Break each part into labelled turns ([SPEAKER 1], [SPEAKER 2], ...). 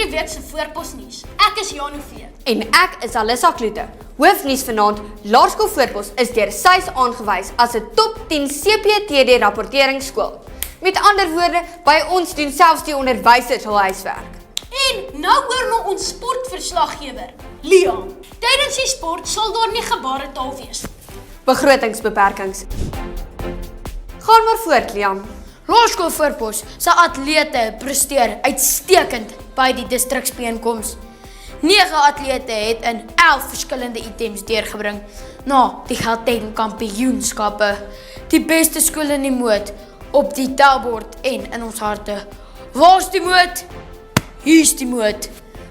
[SPEAKER 1] hierdie week se voorposnuus. Ek is Janu Vee.
[SPEAKER 2] En ek is Alissa Kloete. Hoofnuus vanaand, Laerskool Voorpos is deur SAIS aangewys as 'n top 10 CPTD rapporteringsskool. Met ander woorde, by ons doen selfs die onderwysers hul huiswerk.
[SPEAKER 1] En nou oor na ons sportverslaggewer, Leon. Tydens die sport sal daar nie gebaretaal wees.
[SPEAKER 2] Begrotingsbeperkings. Gaan maar voort, Liam.
[SPEAKER 3] Laerskool Voorpos se atlete presteer uitstekend by die distriksbijeenkoms. 9 atlete het in 11 verskillende items deurgebring na die Gauteng kampioenskappe. Die beste skool in die moot, op die tellbord en in ons harte. Waar's die moot? Hier's die moot.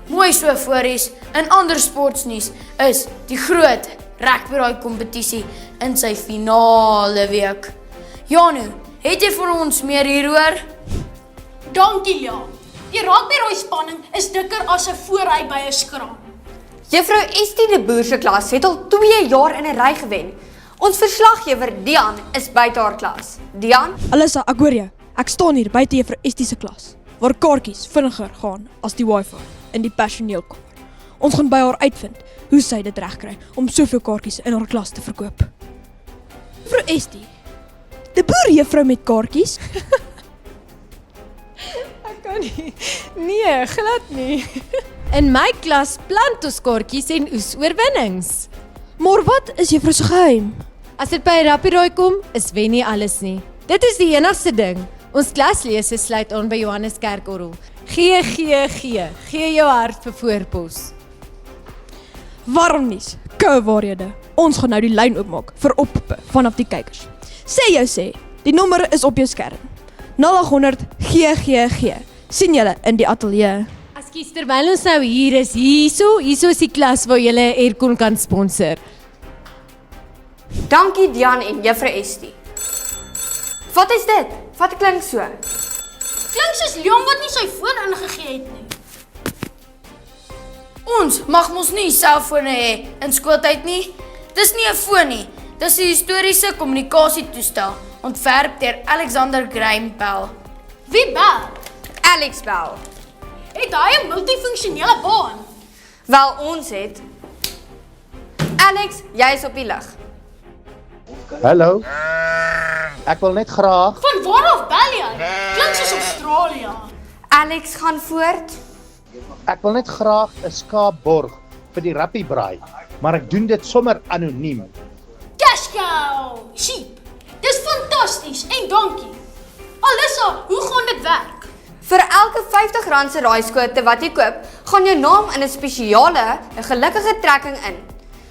[SPEAKER 3] Mooi so voores. In ander sportsnuus is die groot rugbyraai kompetisie in sy finale week. Janu, het jy vir ons meer hieroor?
[SPEAKER 1] Dankie, Leon. Die rugbyraai spanning is dikker as 'n voorry by 'n skraam.
[SPEAKER 2] Juffrou Estie de Boer se klas het al 2 jaar in 'n ry gewen. Ons verslaggewer Dian is buite haar klas. Dian?
[SPEAKER 4] Alissa, ek hoor jou. Ek staan hier buite juffrou Estie se klas, waar kaartjies vinniger gaan as die wifi in die personeelkamer. Ons gaan by haar uitvind hoe sy dit regkry om soveel kaartjies in haar klas te verkoop. Juffrou Estie, die boer juffrou met kaartjies?
[SPEAKER 5] Ek kan nie. Nee, glad nie. In my klas plant ons kaartjies en oes oorwinnings.
[SPEAKER 4] Maar wat is juffrou se geheim?
[SPEAKER 5] As dit by rappiraai kom, is wen nie alles nie. Dit is die enigste ding. Ons klaslese sluit aan by Johannes Kerkorrel. Gee jou hart vir Voorpos.
[SPEAKER 4] Warm nuus, koue waarhede. Ons gaan nou die lyn oopmaak vir oproepe vanaf die kykers. Sê, die nommer is op jou skerm. 0800 GGG. Sien julle in die ateljee.
[SPEAKER 5] Ekskuus, terwyl ons nou hier is, hierso is die klas waar julle aircon kan sponsor.
[SPEAKER 2] Dankie Dian en juffrou Estie. Wat is dit? Wat klink so?
[SPEAKER 1] Klink soos Leon wat nie sy foon ingegee het nie.
[SPEAKER 3] Ons mag mos nie selfone hê in skooltyd nie. Dis nie 'n foon nie. Dis 'n historiese kommunikasietoestel, ontwerp deur Alexander Graham Bell.
[SPEAKER 1] Wie bel?
[SPEAKER 2] Alex Bell.
[SPEAKER 1] Het hy 'n multifunksionele baan?
[SPEAKER 2] Wel, ons het. Alex, jy is op die lig.
[SPEAKER 6] Hallo. Ek wil net graag.
[SPEAKER 1] Van waar af bel jy? Klink soos Australië.
[SPEAKER 2] Alex, gaan voort.
[SPEAKER 6] Ek wil net graag 'n skaap borg vir die rappiebraai, maar ek doen dit sommer anoniem.
[SPEAKER 1] Cash cow, sheep. Dis fantasties en dankie. Alissa, hoe gaan dit werk?
[SPEAKER 2] Vir elke R50 se raaiskote wat jy koop, gaan jou naam in 'n spesiale, 'n gelukkige trekking in.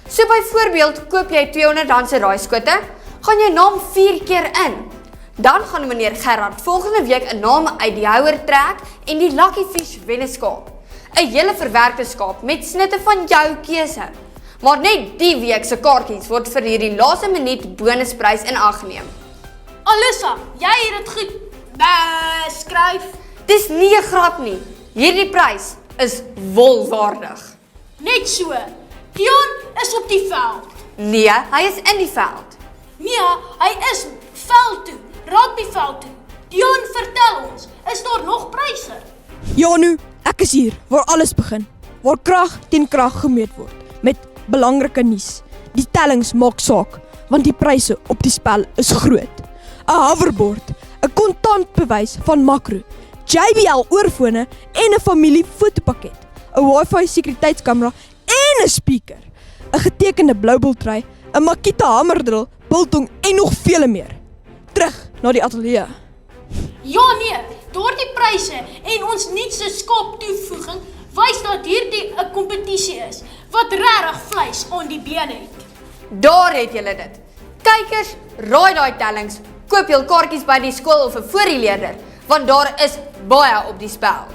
[SPEAKER 2] So byvoorbeeld, koop jy R200 se raaiskote, gaan jou naam 4 keer in. Dan gaan meneer Gerard volgende week 'n naam uit die houer trek en die Lucky Fish wen 'n skaap. 'n Hele verwerkte skaap met snitte van jou keuse. Maar net die week se kaartjies word vir hierdie laaste minuut bonusprys in ag geneem.
[SPEAKER 1] Alissa, jy het dit goed beskryf.
[SPEAKER 2] Dis nie 'n grap nie. Hierdie prys is wolwaardig.
[SPEAKER 1] Net so. Dion is op die veld.
[SPEAKER 2] Nee, hy is in die veld.
[SPEAKER 1] Nee, hy is veld toe, rugbyveld toe. Dion, vertel ons, is daar nog pryse?
[SPEAKER 4] Janu, ek is hier waar alles begin. Waar krag teen krag gemeet word met belangrike nuus. Die tellings maak saak, want die pryse op die spel is groot. 'n Hoverboard, 'n kontantbewys van Makro, JBL oorfone en 'n familie fotopakket, 'n Wi-Fi sekuriteitskamera en 'n speaker, 'n getekende bloubiltrui, 'n Makita hamerdrill, biltong en nog vele meer. Terug na die ateljee.
[SPEAKER 1] Ja nee, daardie pryse en ons nuutste skaap toevoeging wys dat hierdie 'n kompetisie is wat regtig vleis aan die bene het.
[SPEAKER 2] Daar het julle dit. Kykers, raai daai tellings, koop jul kaartjies by die skool of 'n voorleerder, want daar is baie op die spel.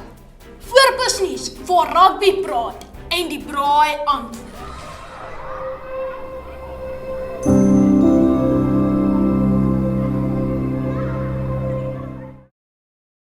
[SPEAKER 1] Voorpos nuus, waar rugby praat en die braai antwoord.